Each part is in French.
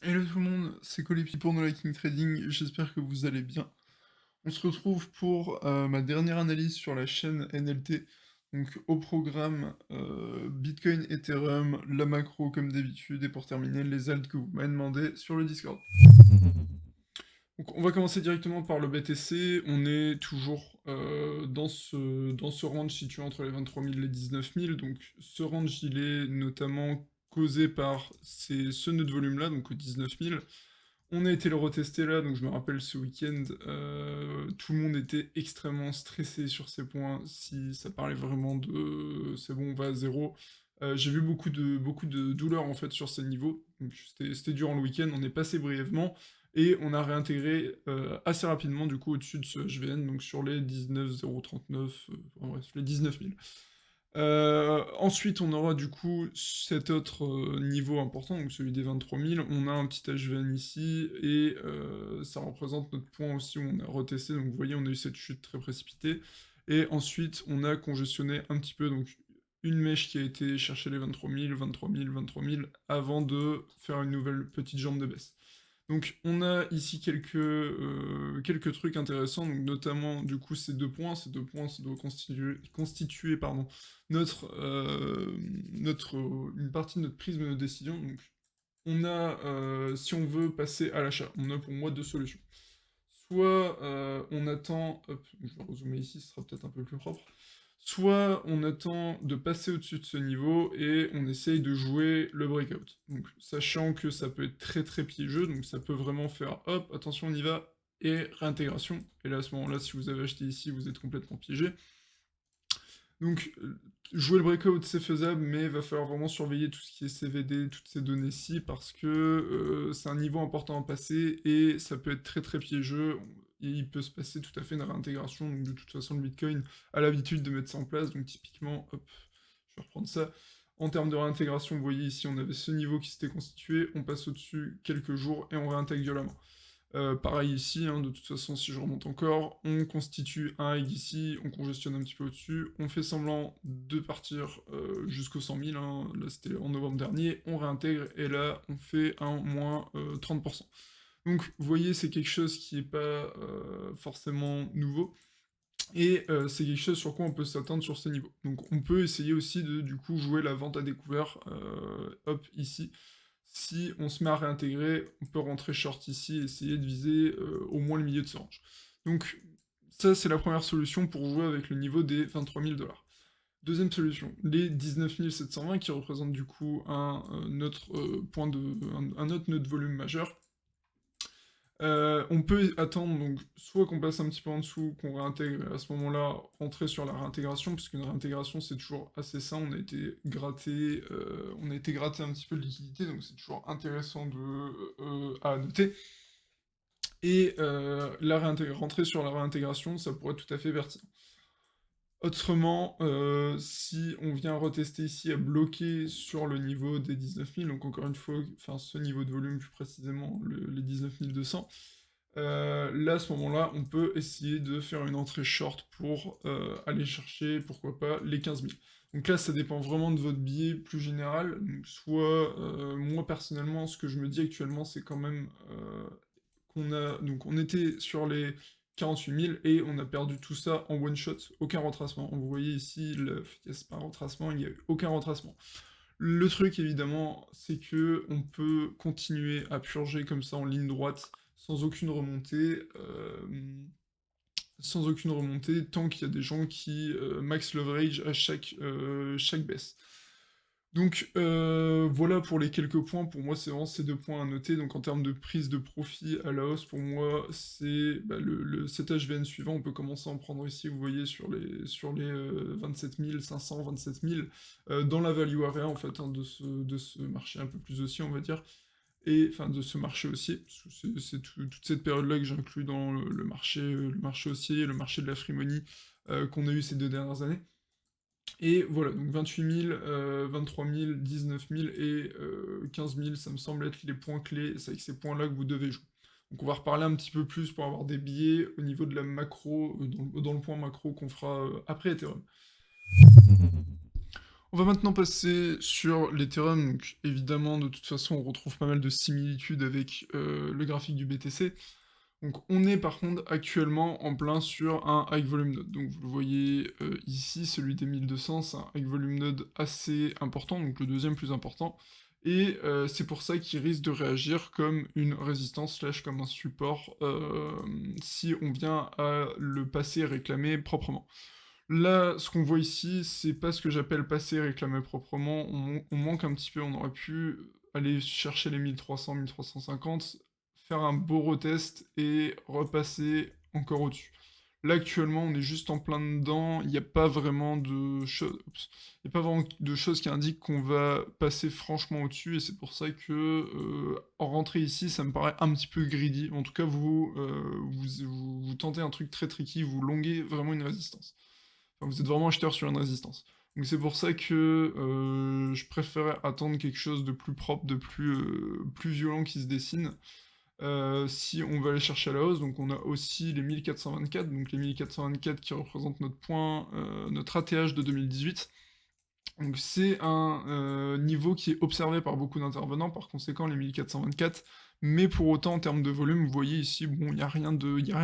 Hello tout le monde, c'est Colepi pour No Liking Trading, j'espère que vous allez bien. On se retrouve pour ma dernière analyse sur la chaîne NLT. Donc au programme Bitcoin, Ethereum, la macro comme d'habitude, et pour terminer les alts que vous m'avez demandé sur le Discord. Donc on va commencer directement par le BTC, on est toujours dans ce range situé entre les 23 000 et les 19 000, donc ce range il est notamment causé par ce nœud de volume là, donc au 19 000. On a été le retester là, donc je me rappelle ce week-end, tout le monde était extrêmement stressé sur ces points, si ça parlait vraiment de c'est bon, on va à zéro. J'ai vu beaucoup de douleurs en fait sur ces niveaux, donc c'était durant le week-end, on est passé brièvement, et on a réintégré assez rapidement du coup au-dessus de ce HVN, donc sur les 19,039, en bref, les 19 000. Ensuite, on aura du coup cet autre niveau important, donc celui des 23 000. On a un petit HVN ici, et ça représente notre point aussi où on a retesté. Donc vous voyez, on a eu cette chute très précipitée. Et ensuite, on a congestionné un petit peu, donc une mèche qui a été chercher les 23 000, 23 000, 23 000, avant de faire une nouvelle petite jambe de baisse. Donc on a ici quelques trucs intéressants, donc notamment du coup ces deux points, ça doit constituer pardon, une partie de notre prisme de décision. Donc on a, si on veut passer à l'achat, on a pour moi deux solutions. Soit on attend, hop, je vais rezoomer ici, ce sera peut-être un peu plus propre. Soit on attend de passer au-dessus de ce niveau et on essaye de jouer le breakout. Donc sachant que ça peut être très très piégeux, donc ça peut vraiment faire hop, attention on y va, et réintégration. Et là à ce moment-là, si vous avez acheté ici, vous êtes complètement piégé. Donc jouer le breakout c'est faisable, mais il va falloir vraiment surveiller tout ce qui est CVD, toutes ces données-ci, parce que c'est un niveau important à passer, et ça peut être très très piégeux, et il peut se passer tout à fait une réintégration, donc de toute façon le Bitcoin a l'habitude de mettre ça en place, donc typiquement, hop, je vais reprendre ça, en termes de réintégration, vous voyez ici on avait ce niveau qui s'était constitué, on passe au-dessus quelques jours, et on réintègre violemment. Pareil ici, hein, de toute façon, si je remonte encore, on constitue un high ici, on congestionne un petit peu au-dessus, on fait semblant de partir jusqu'aux 100 000, hein, là c'était en novembre dernier, on réintègre, et là on fait un moins 30%. Donc vous voyez, c'est quelque chose qui n'est pas forcément nouveau, et c'est quelque chose sur quoi on peut s'attendre sur ces niveaux. Donc on peut essayer aussi de du coup jouer la vente à découvert, hop, ici. Si on se met à réintégrer, on peut rentrer short ici et essayer de viser au moins le milieu de ce range. Donc ça c'est la première solution pour jouer avec le niveau des 23 000 $. Deuxième solution, les 19 720 qui représentent du coup un autre un autre nœud de volume majeur. On peut attendre donc soit qu'on passe un petit peu en dessous, qu'on réintègre, et à ce moment-là, rentrer sur la réintégration, puisqu'une réintégration c'est toujours assez sain, on a été gratté un petit peu de liquidité, donc c'est toujours intéressant à noter. Et rentrer sur la réintégration, ça pourrait être tout à fait pertinent. Autrement, si on vient retester ici à bloquer sur le niveau des 19 000, donc encore une fois, enfin ce niveau de volume plus précisément, les 19 200, là, à ce moment-là, on peut essayer de faire une entrée short pour aller chercher, pourquoi pas, les 15 000. Donc là, ça dépend vraiment de votre billet plus général. Donc, soit, moi personnellement, ce que je me dis actuellement, c'est quand même donc on était sur les 48 000 et on a perdu tout ça en one shot, aucun retracement. Vous voyez ici, c'est pas un retracement, il n'y a eu aucun retracement. Le truc évidemment, c'est que on peut continuer à purger comme ça en ligne droite sans aucune remontée, tant qu'il y a des gens qui max leverage à chaque baisse. Donc voilà pour les quelques points, pour moi c'est vraiment ces deux points à noter, donc en termes de prise de profit à la hausse, pour moi c'est cet HVN suivant, on peut commencer à en prendre ici, vous voyez sur les 27 500, 27 000, dans la value area en fait, hein, de ce marché un peu plus haussier on va dire, et enfin de ce marché haussier, parce que c'est toute cette période-là que j'inclus dans le marché haussier, le marché de la free money qu'on a eu ces 2 dernières années. Et voilà, donc 28 000, 23 000, 19 000 et 15 000, ça me semble être les points clés, c'est avec ces points-là que vous devez jouer. Donc on va reparler un petit peu plus pour avoir des billets au niveau de la macro, dans le point macro qu'on fera après Ethereum. On va maintenant passer sur l'Ethereum, donc évidemment, de toute façon, on retrouve pas mal de similitudes avec le graphique du BTC. Donc on est par contre actuellement en plein sur un high volume node. Donc vous le voyez ici, celui des 1200, c'est un high volume node assez important, donc le deuxième plus important. Et c'est pour ça qu'il risque de réagir comme une résistance slash comme un support si on vient à le passer et réclamer proprement. Là, ce qu'on voit ici, c'est pas ce que j'appelle passer et réclamer proprement, on manque un petit peu, on aurait pu aller chercher les 1300, 1350, faire un beau retest et repasser encore au-dessus. Là, actuellement, on est juste en plein dedans, il n'y a pas vraiment de choses, il y a pas vraiment de choses qui indiquent qu'on va passer franchement au-dessus, et c'est pour ça que en rentrer ici, ça me paraît un petit peu greedy. En tout cas, vous tentez un truc très tricky, vous longuez vraiment une résistance. Enfin, vous êtes vraiment acheteur sur une résistance. Donc c'est pour ça que je préférais attendre quelque chose de plus propre, de plus violent qui se dessine. Si on veut aller chercher à la hausse, donc on a aussi les 1424, donc les 1424 qui représentent notre point, notre ATH de 2018. Donc c'est un niveau qui est observé par beaucoup d'intervenants, par conséquent les 1424, mais pour autant en termes de volume, vous voyez ici, bon, il n'y a rien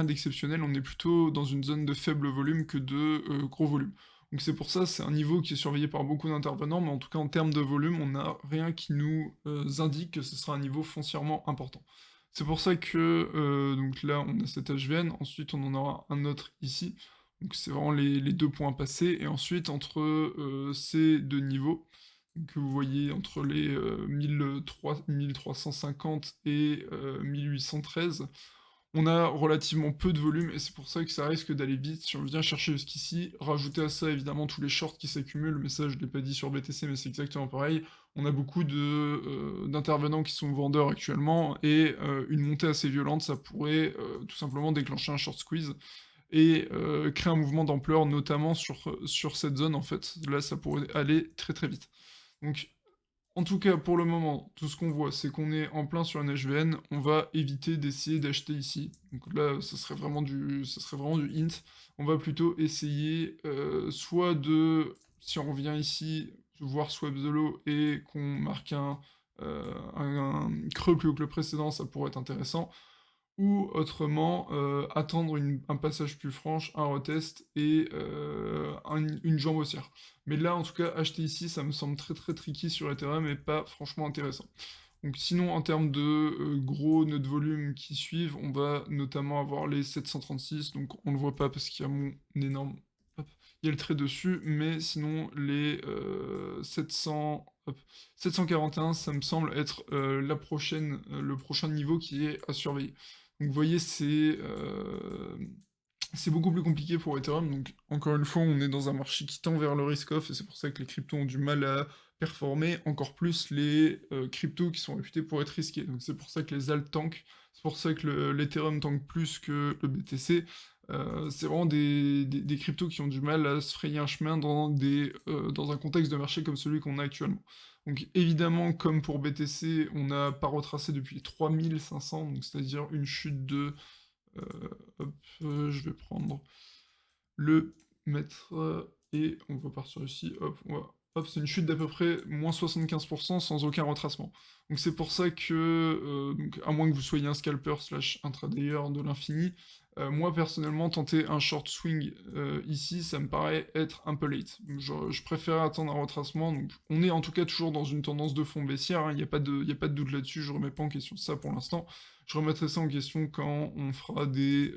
d'exceptionnel, on est plutôt dans une zone de faible volume que de gros volume. Donc c'est pour ça, c'est un niveau qui est surveillé par beaucoup d'intervenants, mais en tout cas en termes de volume, on n'a rien qui nous indique que ce sera un niveau foncièrement important. C'est pour ça que, donc là on a cet HVN, ensuite on en aura un autre ici, donc c'est vraiment les deux points passés, et ensuite entre ces deux niveaux, que vous voyez entre les 1350 et 1813, on a relativement peu de volume, et c'est pour ça que ça risque d'aller vite si on vient chercher jusqu'ici. Rajouter à ça évidemment tous les shorts qui s'accumulent, mais ça je ne l'ai pas dit sur BTC, mais c'est exactement pareil. On a beaucoup d'intervenants qui sont vendeurs actuellement, et une montée assez violente, ça pourrait tout simplement déclencher un short squeeze et créer un mouvement d'ampleur, notamment sur cette zone, en fait. Là, ça pourrait aller très très vite. Donc, en tout cas, pour le moment, tout ce qu'on voit, c'est qu'on est en plein sur une HVN, on va éviter d'essayer d'acheter ici. Donc là, ça serait vraiment du hint. On va plutôt essayer soit de, si on revient ici, voir swap the low et qu'on marque un creux plus haut que le précédent, ça pourrait être intéressant, ou autrement attendre un passage plus franche, un retest et une jambe haussière. Mais là, en tout cas, acheter ici, ça me semble très très tricky sur Ethereum et pas franchement intéressant. Donc sinon, en termes de gros nœuds de volume qui suivent, on va notamment avoir les 736, donc on ne le voit pas parce qu'il y a mon énorme... Hop, il y a le trait dessus, mais sinon les 700... hop, 741, ça me semble être le prochain niveau qui est à surveiller. Donc vous voyez, c'est beaucoup plus compliqué pour Ethereum. Donc encore une fois, on est dans un marché qui tend vers le risk-off, et c'est pour ça que les cryptos ont du mal à performer, encore plus les cryptos qui sont réputés pour être risqués. Donc c'est pour ça que les alt tankent, c'est pour ça que l'Ethereum tank plus que le BTC. C'est vraiment des cryptos qui ont du mal à se frayer un chemin dans un contexte de marché comme celui qu'on a actuellement. Donc évidemment, comme pour BTC, on n'a pas retracé depuis 3500, donc c'est-à-dire une chute de... hop, je vais prendre le mètre, et on va partir ici, hop, hop, c'est une chute d'à peu près moins 75% sans aucun retracement. Donc c'est pour ça que, donc, à moins que vous soyez un scalper slash intradayer de l'infini, moi personnellement, tenter un short swing ici, ça me paraît être un peu late. Je préfère attendre un retracement, donc on est en tout cas toujours dans une tendance de fond baissière, hein, il n'y a pas de doute là-dessus, je remets pas en question ça pour l'instant. Je remettrai ça en question quand on fera des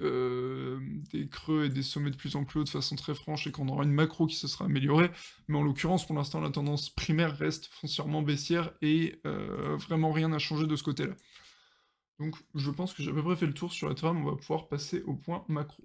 creux et des sommets de plus en plus hauts de façon très franche et qu'on aura une macro qui se sera améliorée. Mais en l'occurrence, pour l'instant, la tendance primaire reste foncièrement baissière et vraiment rien n'a changé de ce côté-là. Donc je pense que j'ai à peu près fait le tour sur Ethereum, on va pouvoir passer au point macro.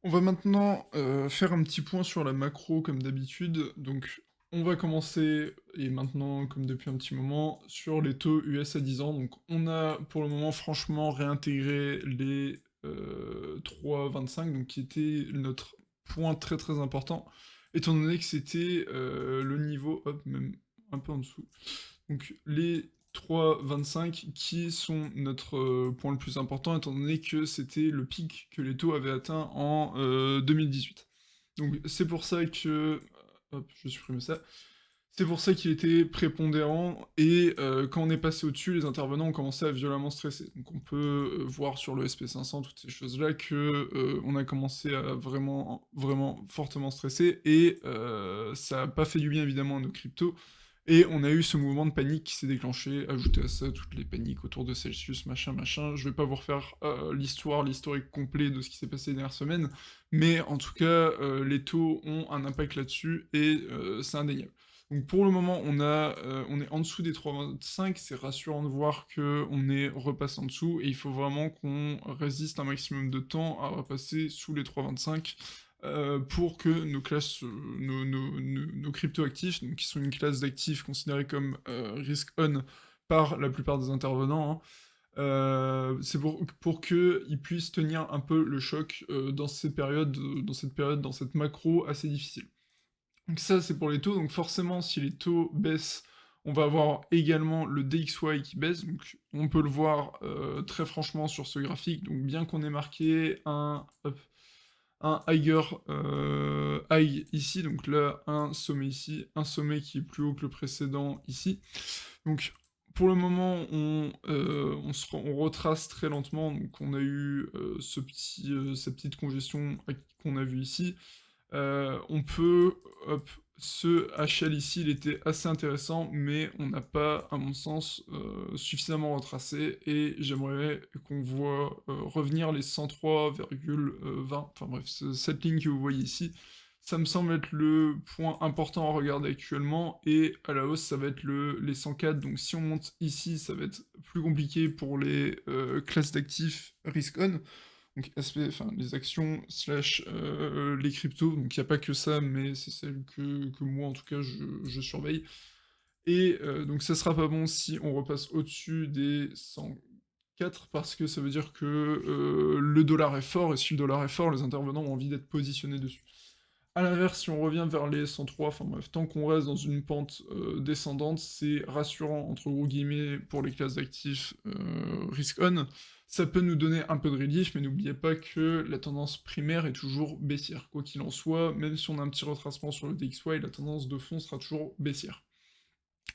On va maintenant faire un petit point sur la macro comme d'habitude. Donc on va commencer, et maintenant comme depuis un petit moment, sur les taux US à 10 ans. Donc on a pour le moment franchement réintégré les 3,25, donc qui était notre point très très important, étant donné que c'était le niveau, hop, même un peu en dessous. Donc les 3,25 qui sont notre point le plus important, étant donné que c'était le pic que les taux avaient atteint en 2018. Donc c'est pour ça que hop, je vais supprimer ça. C'est pour ça qu'il était prépondérant et quand on est passé au-dessus, les intervenants ont commencé à violemment stresser. Donc on peut, voir sur le SP500, toutes ces choses-là, que, on a commencé à vraiment vraiment fortement stresser et ça a pas fait du bien évidemment à nos cryptos et on a eu ce mouvement de panique qui s'est déclenché. Ajouté à ça, toutes les paniques autour de Celsius, machin, machin. Je vais pas vous refaire, l'historique complet de ce qui s'est passé les dernières semaines, mais en tout cas, les taux ont un impact là-dessus et c'est indéniable. Donc pour le moment, on est en dessous des 3,25, c'est rassurant de voir qu'on est repassé en dessous, et il faut vraiment qu'on résiste un maximum de temps à repasser sous les 3,25 pour que nos classes, nos crypto-actifs, donc qui sont une classe d'actifs considérée comme risk-on par la plupart des intervenants, hein, c'est pour qu'ils puissent tenir un peu le choc dans ces périodes, dans cette macro assez difficile. Donc ça, c'est pour les taux. Donc forcément, si les taux baissent, on va avoir également le DXY qui baisse. Donc on peut le voir très franchement sur ce graphique. Donc bien qu'on ait marqué un higher high ici, donc là un sommet ici, un sommet qui est plus haut que le précédent ici. Donc pour le moment, on retrace très lentement. Donc on a eu cette petite congestion qu'on a vue ici. On peut, hop, ce HL ici, il était assez intéressant, mais on n'a pas, à mon sens, suffisamment retracé, et j'aimerais qu'on voit revenir les 103,20. Enfin bref, cette ligne que vous voyez ici, ça me semble être le point important à regarder actuellement, et à la hausse, ça va être les 104. Donc si on monte ici, ça va être plus compliqué pour les classes d'actifs risk-on. Donc enfin, les actions slash les cryptos, donc il n'y a pas que ça, mais c'est celle que moi en tout cas je surveille. Et donc ça sera pas bon si on repasse au-dessus des 104, parce que ça veut dire que le dollar est fort, et si le dollar est fort, les intervenants ont envie d'être positionnés dessus. A l'inverse, si on revient vers les 103, enfin bref, tant qu'on reste dans une pente descendante, c'est rassurant, entre gros guillemets, pour les classes d'actifs risk-on. Ça peut nous donner un peu de relief, mais n'oubliez pas que la tendance primaire est toujours baissière. Quoi qu'il en soit, même si on a un petit retracement sur le DXY, la tendance de fond sera toujours baissière.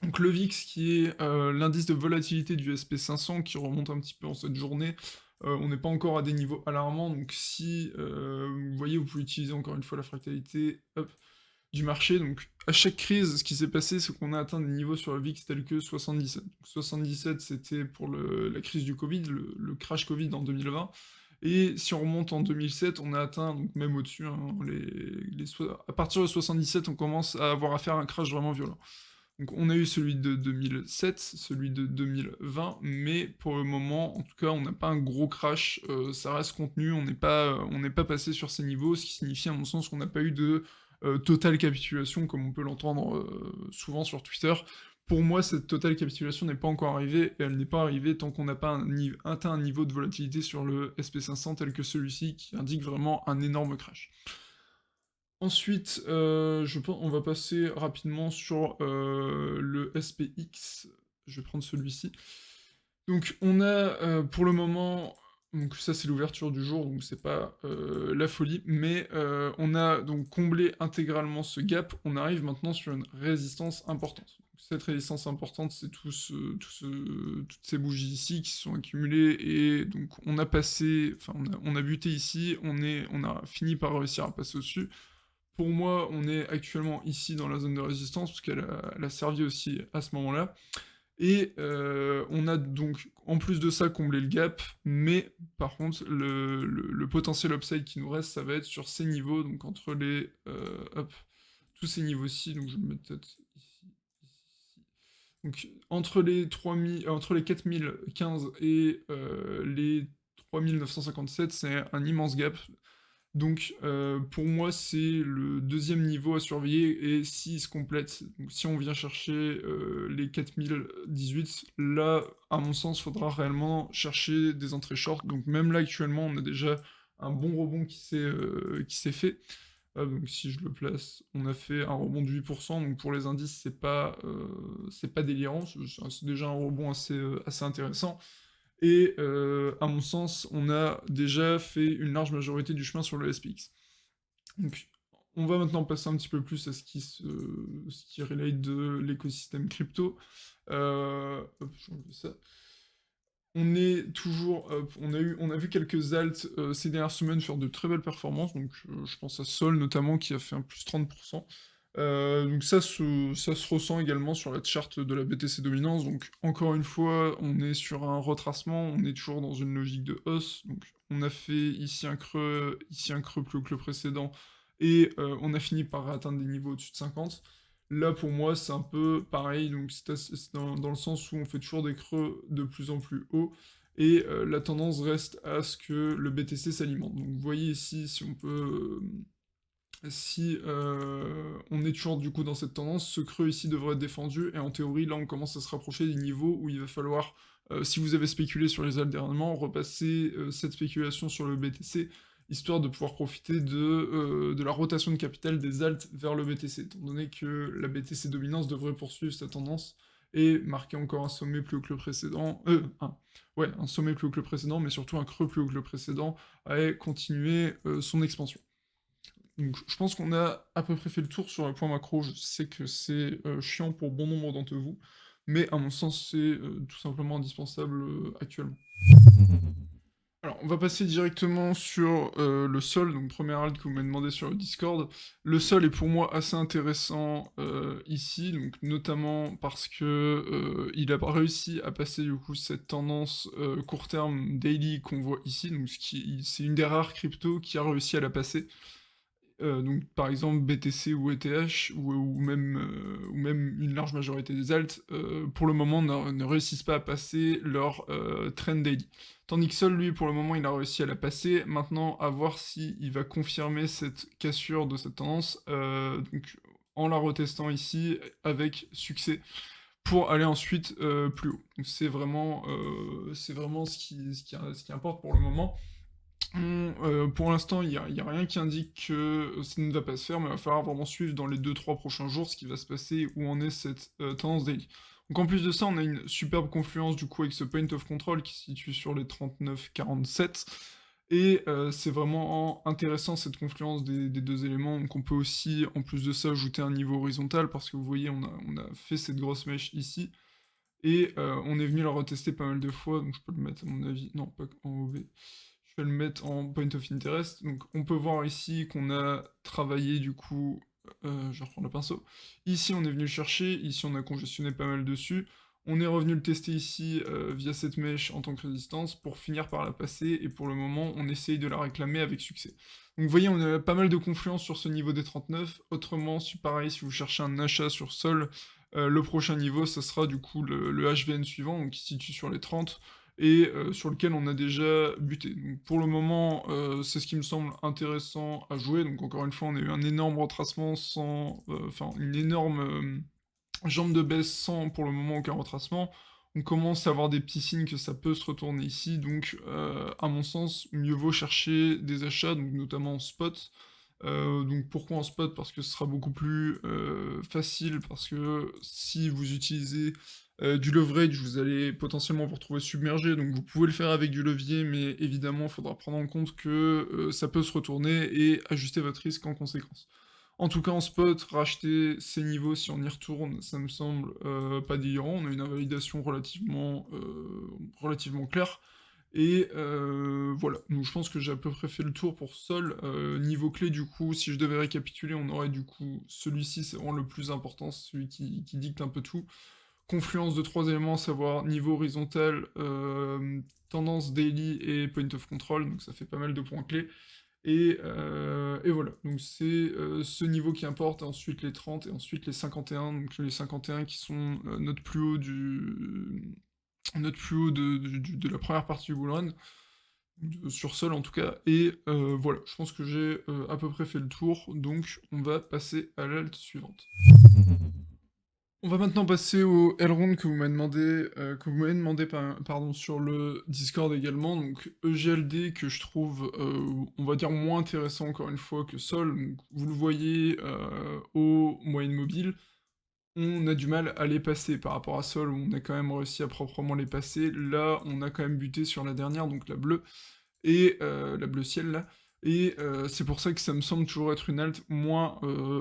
Donc le VIX, qui est l'indice de volatilité du SP500, qui remonte un petit peu en cette journée, on n'est pas encore à des niveaux alarmants, donc si, vous voyez, vous pouvez utiliser encore une fois la fractalité, hop, du marché. Donc à chaque crise, ce qui s'est passé, c'est qu'on a atteint des niveaux sur le VIX tels que 77. Donc 77, c'était pour la crise du Covid, le crash Covid en 2020, et si on remonte en 2007, on a atteint, donc même au-dessus, hein, à partir de 77, on commence à avoir affaire à un crash vraiment violent. Donc on a eu celui de 2007, celui de 2020, mais pour le moment, en tout cas, on n'a pas un gros crash, ça reste contenu, on n'est pas passé sur ces niveaux, ce qui signifie à mon sens qu'on n'a pas eu de totale capitulation, comme on peut l'entendre souvent sur Twitter. Pour moi, cette totale capitulation n'est pas encore arrivée, et elle n'est pas arrivée tant qu'on n'a pas atteint un niveau de volatilité sur le SP500 tel que celui-ci, qui indique vraiment un énorme crash. Ensuite, je pense on va passer rapidement sur le SPX. Je vais prendre celui-ci. Donc on a pour le moment, donc ça c'est l'ouverture du jour, donc c'est pas la folie, mais on a donc comblé intégralement ce gap. On arrive maintenant sur une résistance importante. Donc, cette résistance importante, c'est toutes ces bougies ici qui se sont accumulées, et donc on a passé, enfin on a buté ici, on a fini par réussir à passer au-dessus. Pour moi, on est actuellement ici dans la zone de résistance, parce elle a servi aussi à ce moment-là. Et on a donc, en plus de ça, comblé le gap, mais par contre, le potentiel upside qui nous reste, ça va être sur ces niveaux, donc entre hop, tous ces niveaux-ci, donc je vais me mettre peut-être ici, ici. Donc entre les 4015 et les 3957, c'est un immense gap. Donc pour moi, c'est le deuxième niveau à surveiller, et s'il se complète, donc si on vient chercher les 4018, là, à mon sens, faudra réellement chercher des entrées short. Donc même là, actuellement, on a déjà un bon rebond qui s'est fait. Donc si je le place, on a fait un rebond de 8%, donc pour les indices, c'est pas délirant, c'est déjà un rebond assez intéressant. Et à mon sens, on a déjà fait une large majorité du chemin sur le SPX. Donc On va maintenant passer un petit peu plus à ce qui relate de l'écosystème crypto. Hop, je vais enlever ça. On est toujours, on a vu quelques alts ces dernières semaines faire de très belles performances, donc je pense à Sol notamment qui a fait un plus 30%. Donc ça se ressent également sur la charte de la BTC Dominance, donc encore une fois, on est sur un retracement, on est toujours dans une logique de hausse, donc on a fait ici un creux plus haut que le précédent, et on a fini par atteindre des niveaux au-dessus de 50. Là, pour moi, c'est un peu pareil, donc c'est dans le sens où on fait toujours des creux de plus en plus haut, et la tendance reste à ce que le BTC s'alimente. Donc vous voyez ici, si on peut... si on est toujours du coup dans cette tendance, ce creux ici devrait être défendu, et en théorie, là, on commence à se rapprocher des niveaux où il va falloir, si vous avez spéculé sur les alternements, repasser cette spéculation sur le BTC, histoire de pouvoir profiter de la rotation de capital des alts vers le BTC, étant donné que la BTC dominance devrait poursuivre sa tendance et marquer encore un sommet plus haut que le précédent, ouais, un sommet plus haut que le précédent, mais surtout un creux plus haut que le précédent, et continuer son expansion. Donc je pense qu'on a à peu près fait le tour sur le point macro, je sais que c'est chiant pour bon nombre d'entre vous, mais à mon sens c'est tout simplement indispensable actuellement. Alors, on va passer directement sur le sol, donc première alt que vous m'avez demandé sur le Discord. Le sol est pour moi assez intéressant ici, donc notamment parce que il a réussi à passer du coup cette tendance court terme daily qu'on voit ici, donc c'est une des rares cryptos qui a réussi à la passer. Donc par exemple BTC ou ETH ou même une large majorité des alts, pour le moment ne réussissent pas à passer leur trend daily. Tandis que Sol, lui, pour le moment, il a réussi à la passer. Maintenant, à voir s'il va confirmer cette cassure de cette tendance, donc en la retestant ici avec succès, pour aller ensuite plus haut. Donc c'est vraiment ce qui importe pour le moment. Pour l'instant, il y a rien qui indique que ça ne va pas se faire, mais il va falloir vraiment suivre dans les 2-3 prochains jours ce qui va se passer, où en est cette tendance daily. Donc en plus de ça, on a une superbe confluence du coup avec ce point of control qui se situe sur les 39,47. Et c'est vraiment intéressant cette confluence des deux éléments. Donc on peut aussi, en plus de ça, ajouter un niveau horizontal, parce que vous voyez, on a fait cette grosse mèche ici. Et on est venu la retester pas mal de fois, donc je peux le mettre à mon avis, non pas en OV, je vais le mettre en point of interest. Donc on peut voir ici qu'on a travaillé du coup, je reprends le pinceau, ici on est venu le chercher, ici on a congestionné pas mal dessus, on est revenu le tester ici via cette mèche en tant que résistance pour finir par la passer, et pour le moment on essaye de la réclamer avec succès. Donc vous voyez, on a pas mal de confluence sur ce niveau des 39, autrement, pareil, si vous cherchez un achat sur Sol, le prochain niveau, ça sera du coup le HVN suivant, donc qui se situe sur les 30, et sur lequel on a déjà buté. Donc pour le moment, c'est ce qui me semble intéressant à jouer. Donc encore une fois, on a eu un énorme retracement sans... Enfin, une énorme jambe de baisse sans pour le moment aucun retracement. On commence à avoir des petits signes que ça peut se retourner ici, donc à mon sens, mieux vaut chercher des achats, donc notamment en spot. Donc pourquoi en spot? Parce que ce sera beaucoup plus facile, parce que si vous utilisez du leverage, vous allez potentiellement vous retrouver submergé, donc vous pouvez le faire avec du levier, mais évidemment, il faudra prendre en compte que ça peut se retourner et ajuster votre risque en conséquence. En tout cas, en spot, racheter ces niveaux, si on y retourne, ça me semble pas délirant. On a une invalidation relativement claire. Et voilà, donc je pense que j'ai à peu près fait le tour pour Sol. Niveau clé, du coup, si je devais récapituler, on aurait du coup celui-ci, c'est vraiment le plus important, celui qui dicte un peu tout. Confluence de trois éléments, à savoir niveau horizontal, tendance daily et point of control, donc ça fait pas mal de points clés. Et voilà, donc c'est ce niveau qui importe, et ensuite les 30, et ensuite les 51, donc les 51 qui sont notre plus haut de la première partie du bullrun, sur Sol en tout cas, et voilà, je pense que j'ai à peu près fait le tour, donc on va passer à l'alt suivante. On va maintenant passer au Elrond que vous m'avez demandé, pardon, sur le Discord également, donc EGLD que je trouve, on va dire moins intéressant encore une fois que Sol, donc vous le voyez aux moyennes mobiles, on a du mal à les passer par rapport à Sol, où on a quand même réussi à proprement les passer. Là, on a quand même buté sur la dernière, donc la bleue, et la bleu ciel là. et c'est pour ça que ça me semble toujours être une alt moins,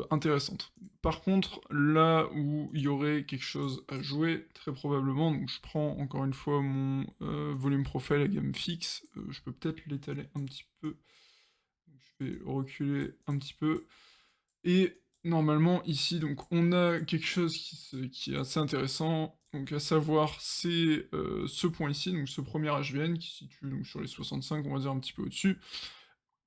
intéressante. Par contre, là où il y aurait quelque chose à jouer, très probablement, donc je prends encore une fois mon, volume profile à gamme fixe, je peux peut-être l'étaler un petit peu. Donc je vais reculer un petit peu et normalement ici, donc on a quelque chose qui est assez intéressant, donc à savoir c'est, ce point ici, donc ce premier HVN qui se situe donc sur les 65, on va dire un petit peu au-dessus.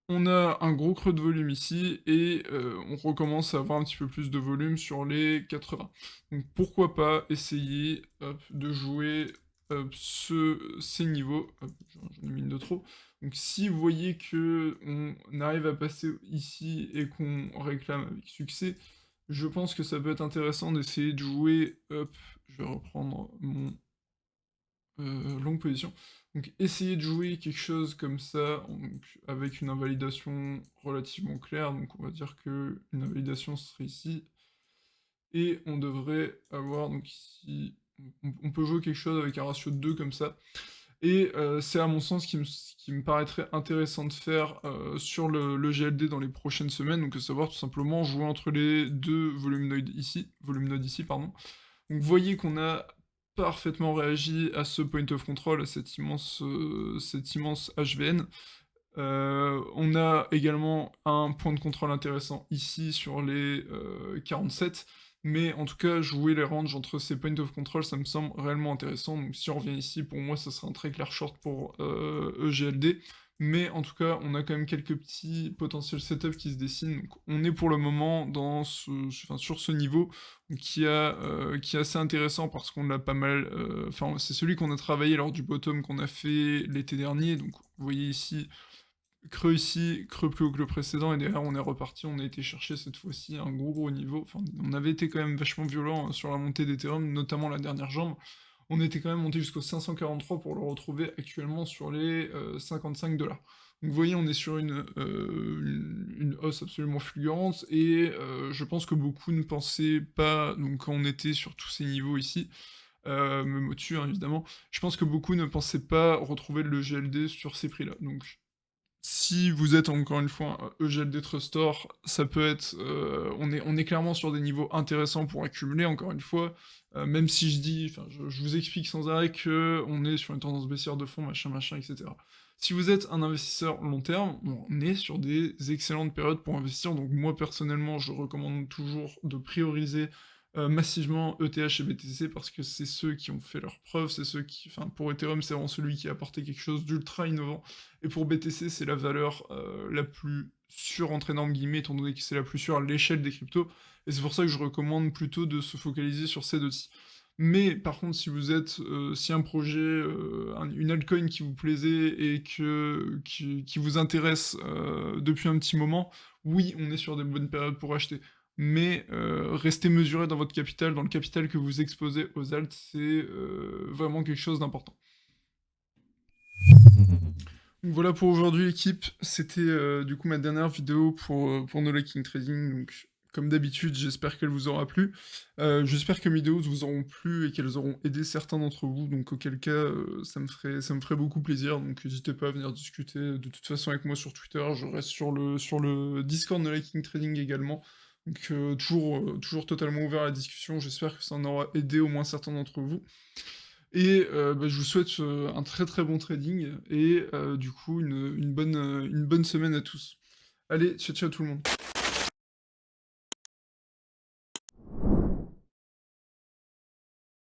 On a un gros creux de volume ici et on recommence à avoir un petit peu plus de volume sur les 80. Donc pourquoi pas essayer, hop, de jouer, hop, ces niveaux. Hop, j'en ai mis une de trop. Donc si vous voyez que on arrive à passer ici et qu'on réclame avec succès, je pense que ça peut être intéressant d'essayer de jouer, hop, je vais reprendre mon longue position. Donc essayer de jouer quelque chose comme ça, donc avec une invalidation relativement claire, donc on va dire que une invalidation serait ici, et on devrait avoir donc ici, on peut jouer quelque chose avec un ratio de 2 comme ça, et c'est à mon sens ce qui me paraîtrait intéressant de faire sur le GLD dans les prochaines semaines, donc à savoir tout simplement jouer entre les deux volume ici, pardon. Donc vous voyez qu'on a parfaitement réagi à ce point of control, à cet immense HVN. On a également un point de contrôle intéressant ici sur les 47, mais en tout cas, jouer les ranges entre ces points of control, ça me semble réellement intéressant. Donc si on revient ici, pour moi, ça serait un très clair short pour EGLD. Mais en tout cas, on a quand même quelques petits potentiels setup qui se dessinent. Donc on est pour le moment dans enfin, sur ce niveau qui est assez intéressant parce qu'on l'a pas mal... Enfin, c'est celui qu'on a travaillé lors du bottom qu'on a fait l'été dernier. Donc vous voyez ici, creux ici, creux plus haut que le précédent, et derrière on est reparti, on a été chercher cette fois-ci un gros niveau, enfin on avait été quand même vachement violent sur la montée d'Ethereum, notamment la dernière jambe, on était quand même monté jusqu'au 543 pour le retrouver actuellement sur les 55 $. Donc vous voyez, on est sur une hausse absolument fulgurante, et je pense que beaucoup ne pensaient pas, donc quand on était sur tous ces niveaux ici, même au-dessus hein, évidemment, je pense que beaucoup ne pensaient pas retrouver le GLD sur ces prix-là, donc si vous êtes encore une fois un EGLD Trustor, ça peut être, on est clairement sur des niveaux intéressants pour accumuler encore une fois, même si je dis, enfin je vous explique sans arrêt qu'on est sur une tendance baissière de fond, machin et cetera. Si vous êtes un investisseur long terme, on est sur des excellentes périodes pour investir, donc moi personnellement, je recommande toujours de prioriser, massivement ETH et BTC parce que c'est ceux qui ont fait leurs preuves, c'est ceux qui, enfin pour Ethereum, c'est vraiment celui qui a apporté quelque chose d'ultra innovant, et pour BTC, c'est la valeur la plus sûre, entre énormes guillemets, étant donné que c'est la plus sûre à l'échelle des cryptos, et c'est pour ça que je recommande plutôt de se focaliser sur ces deux-ci. Mais par contre, si vous êtes, si un projet, une altcoin qui vous plaisait et qui vous intéresse depuis un petit moment, oui, on est sur des bonnes périodes pour acheter. Mais restez mesuré dans votre capital, dans le capital que vous exposez aux alts, c'est vraiment quelque chose d'important. Donc voilà pour aujourd'hui l'équipe, c'était du coup ma dernière vidéo pour No Laking Trading, donc comme d'habitude j'espère qu'elle vous aura plu, j'espère que mes vidéos vous auront plu et qu'elles auront aidé certains d'entre vous, donc auquel cas ça me ferait beaucoup plaisir, donc n'hésitez pas à venir discuter de toute façon avec moi sur Twitter, je reste sur le Discord No Laking Trading également, donc toujours totalement ouvert à la discussion, j'espère que ça en aura aidé au moins certains d'entre vous. Et bah, je vous souhaite un très très bon trading et du coup une bonne semaine à tous. Allez, ciao ciao tout le monde.